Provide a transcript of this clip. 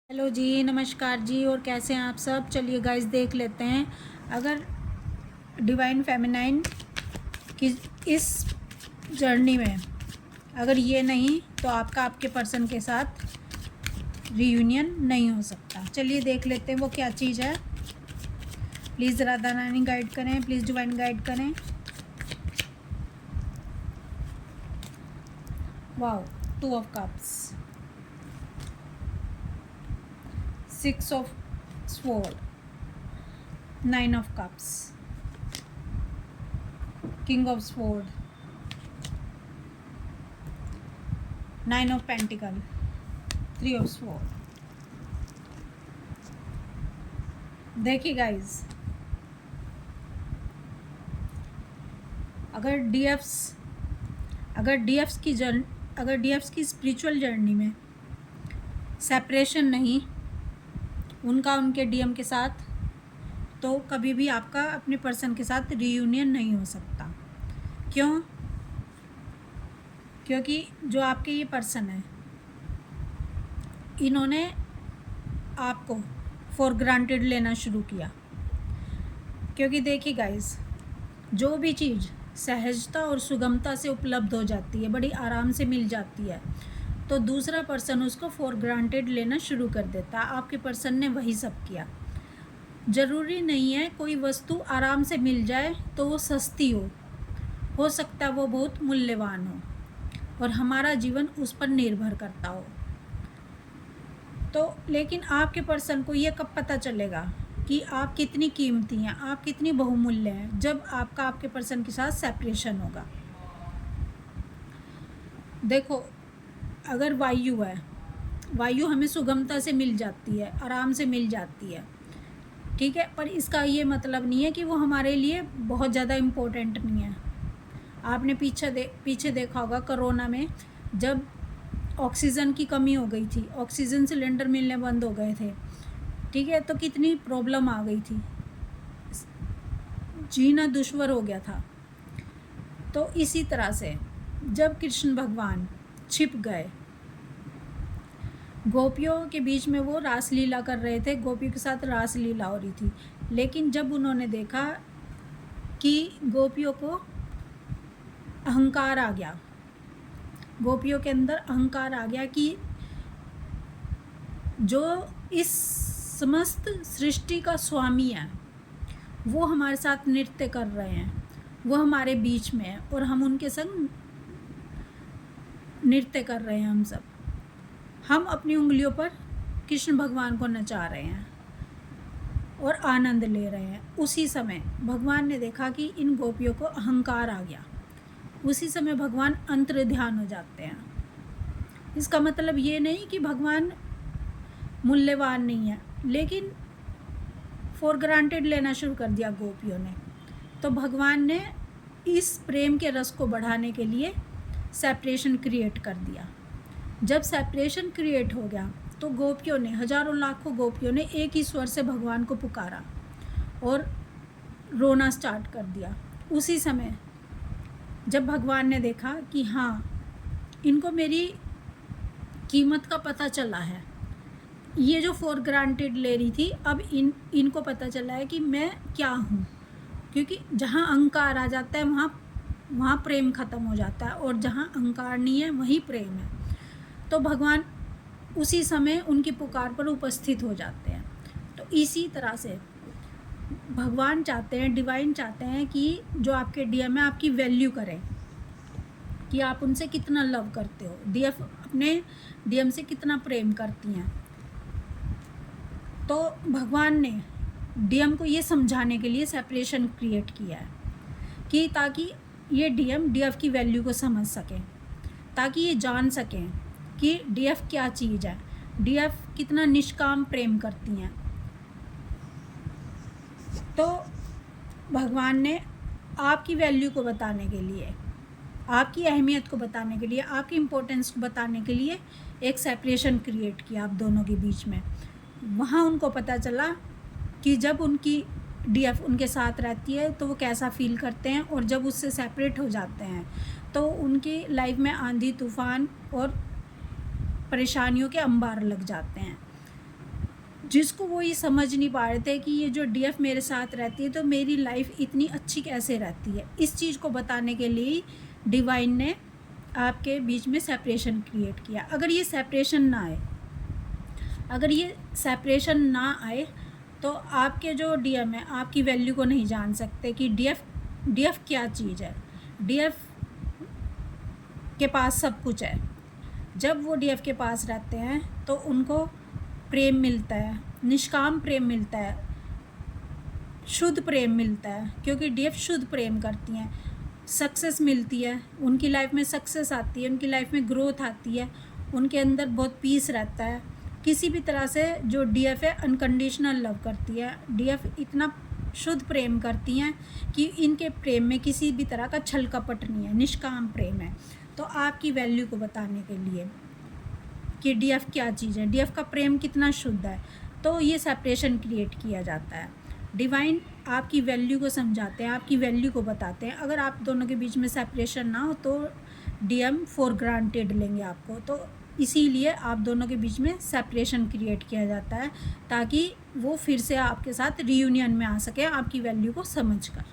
Hello जी, नमस्कार जी। और कैसे हैं आप सब? चलिए गाइस देख लेते हैं। अगर डिवाइन फेमिनाइन की इस जर्नी में अगर ये नहीं तो आपका आपके पर्सन के साथ रीयूनियन नहीं हो सकता। चलिए देख लेते हैं वो क्या चीज़ है। प्लीज़ राधा रानी गाइड करें, प्लीज़ डिवाइन गाइड करें। Wow, 2 of cups, 6 of sword, 9 of cups, king of sword, 9 of pentacle, 3 of sword. देखिए गाइज, अगर डीएफ्स की स्पिरिचुअल जर्नी में सेपरेशन नहीं उनका उनके डीएम के साथ, तो कभी भी आपका अपने पर्सन के साथ रीयूनियन नहीं हो सकता। क्यों? क्योंकि जो आपके ये पर्सन है, इन्होंने आपको फॉर ग्रांटेड लेना शुरू किया। क्योंकि देखिए गाइस, जो भी चीज़ सहजता और सुगमता से उपलब्ध हो जाती है, बड़ी आराम से मिल जाती है, तो दूसरा पर्सन उसको फॉर ग्रांटेड लेना शुरू कर देता है। आपके पर्सन ने वही सब किया। ज़रूरी नहीं है कोई वस्तु आराम से मिल जाए तो वो सस्ती हो सकता है वो बहुत मूल्यवान हो और हमारा जीवन उस पर निर्भर करता हो। तो लेकिन आपके पर्सन को ये कब पता चलेगा कि आप कितनी कीमती हैं, आप कितनी बहुमूल्य हैं? जब आपका आपके पर्सन के साथ सेपरेशन होगा। देखो, अगर वायु है, वायु हमें सुगमता से मिल जाती है, आराम से मिल जाती है, ठीक है, पर इसका ये मतलब नहीं है कि वो हमारे लिए बहुत ज़्यादा इम्पोर्टेंट नहीं है। आपने पीछे देखा होगा कोरोना में, जब ऑक्सीजन की कमी हो गई थी, ऑक्सीजन सिलेंडर मिलने बंद हो गए थे, ठीक है, तो कितनी प्रॉब्लम आ गई थी, जीना दुश्वार हो गया था। तो इसी तरह से जब कृष्ण भगवान छिप गए, गोपियों के बीच में वो रासलीला कर रहे थे, गोपियों के साथ रासलीला हो रही थी, लेकिन जब उन्होंने देखा कि गोपियों को अहंकार आ गया, गोपियों के अंदर अहंकार आ गया कि जो इस समस्त सृष्टि का स्वामी है वो हमारे साथ नृत्य कर रहे हैं, वो हमारे बीच में है और हम उनके संग नृत्य कर रहे हैं। हम अपनी उंगलियों पर कृष्ण भगवान को नचा रहे हैं और आनंद ले रहे हैं। उसी समय भगवान ने देखा कि इन गोपियों को अहंकार आ गया। उसी समय भगवान अंतर्ध्यान हो जाते हैं। इसका मतलब ये नहीं कि भगवान मूल्यवान नहीं है, लेकिन फॉर ग्रांटेड लेना शुरू कर दिया गोपियों ने। तो भगवान ने इस प्रेम के रस को बढ़ाने के लिए सेपरेशन क्रिएट कर दिया। जब सेपरेशन क्रिएट हो गया तो गोपियों ने, हजारों लाखों गोपियों ने एक ही स्वर से भगवान को पुकारा और रोना स्टार्ट कर दिया। उसी समय जब भगवान ने देखा कि हाँ, इनको मेरी कीमत का पता चला है, ये जो फॉर ग्रांटेड ले रही थी, अब इनको पता चला है कि मैं क्या हूँ। क्योंकि जहाँ अहंकार आ जाता है वहाँ प्रेम ख़त्म हो जाता है, और जहाँ अहंकार नहीं है वहीं प्रेम है। तो भगवान उसी समय उनकी पुकार पर उपस्थित हो जाते हैं। तो इसी तरह से भगवान चाहते हैं, डिवाइन चाहते हैं कि जो आपके डीएम है आपकी वैल्यू करें, कि आप उनसे कितना लव करते हो, डीएफ अपने डीएम से कितना प्रेम करती हैं। तो भगवान ने डीएम को ये समझाने के लिए सेपरेशन क्रिएट किया है कि ताकि ये डीएम डीएफ की वैल्यू को समझ सकें, ताकि ये जान सकें कि डीएफ क्या चीज़ है, डीएफ कितना निष्काम प्रेम करती हैं। तो भगवान ने आपकी वैल्यू को बताने के लिए, आपकी अहमियत को बताने के लिए, आपकी इम्पोर्टेंस को बताने के लिए एक सेपरेशन क्रिएट किया आप दोनों के बीच में। वहाँ उनको पता चला कि जब उनकी डीएफ उनके साथ रहती है तो वो कैसा फील करते हैं, और जब उससे सेपरेट हो जाते हैं तो उनकी लाइफ में आंधी तूफान और परेशानियों के अंबार लग जाते हैं। जिसको वो ये समझ नहीं पा रहे थे कि ये जो डीएफ मेरे साथ रहती है तो मेरी लाइफ इतनी अच्छी कैसे रहती है। इस चीज़ को बताने के लिए डिवाइन ने आपके बीच में सेपरेशन क्रिएट किया। अगर ये सेपरेशन ना आए तो आपके जो डीएम है आपकी वैल्यू को नहीं जान सकते कि डीएफ क्या चीज़ है। डीएफ के पास सब कुछ है। जब वो डीएफ के पास रहते हैं तो उनको प्रेम मिलता है, निष्काम प्रेम मिलता है, शुद्ध प्रेम मिलता है, क्योंकि डीएफ शुद्ध प्रेम करती हैं। सक्सेस मिलती है, उनकी लाइफ में सक्सेस आती है, उनकी लाइफ में ग्रोथ आती है, उनके अंदर बहुत पीस रहता है। किसी भी तरह से जो डीएफ है अनकंडीशनल लव करती है। डीएफ इतना शुद्ध प्रेम करती हैं कि इनके प्रेम में किसी भी तरह का छल कपट नहीं है, निष्काम प्रेम है। तो आपकी वैल्यू को बताने के लिए कि डीएफ क्या चीज़ है, डीएफ का प्रेम कितना शुद्ध है, तो ये सेपरेशन क्रिएट किया जाता है। डिवाइन आपकी वैल्यू को समझाते हैं, आपकी वैल्यू को बताते हैं। अगर आप दोनों के बीच में सेपरेशन ना हो तो डीएम फॉर ग्रांटेड लेंगे आपको। तो इसीलिए आप दोनों के बीच में सेपरेशन क्रिएट किया जाता है ताकि वो फिर से आपके साथ रियूनियन में आ सके आपकी वैल्यू को समझकर।